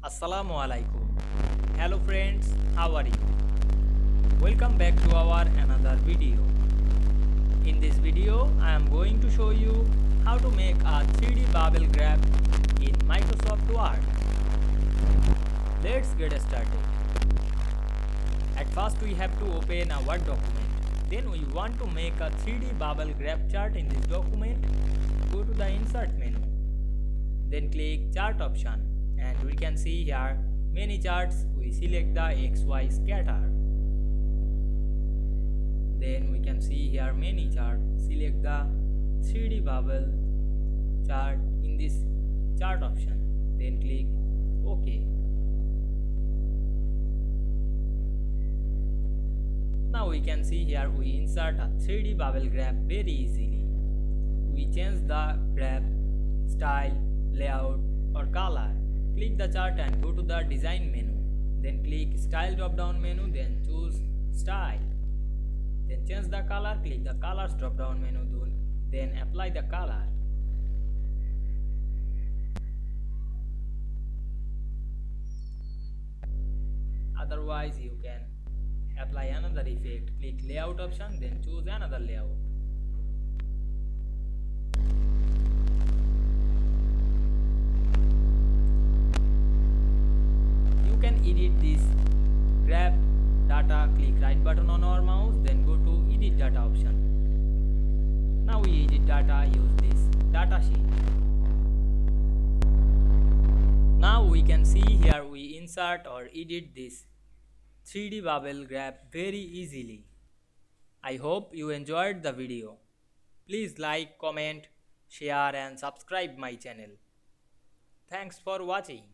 Assalamu Walaikum. Hello friends, how are you? Welcome back to our another video. In this video, I am going to show you how to make a 3D bubble graph in Microsoft Word. Let's get started. At first, we have to open a Word document. Then we want to make a 3D bubble graph chart in this document. Go to the Insert menu. Then click Chart option. And we can see here many charts. We select the XY scatter. Then we can see here many charts. Select the 3D bubble chart in this chart option. Then click OK. Now we can see here we insert a 3D bubble graph very easily. We change the graph style, layout or color. Click the chart and go to the design menu. Then click style drop down menu, then choose style. Then change the color, click the colors drop down menu, then apply the color. Otherwise you can apply another effect. Click layout option, then choose another layout. Can edit this graph data. Click right button on our mouse, then go to edit data option. Now we edit data, use this data sheet. Now we can see here we insert or edit this 3D bubble graph very easily. I hope you enjoyed the video. Please like, comment, share and subscribe my channel. Thanks for watching.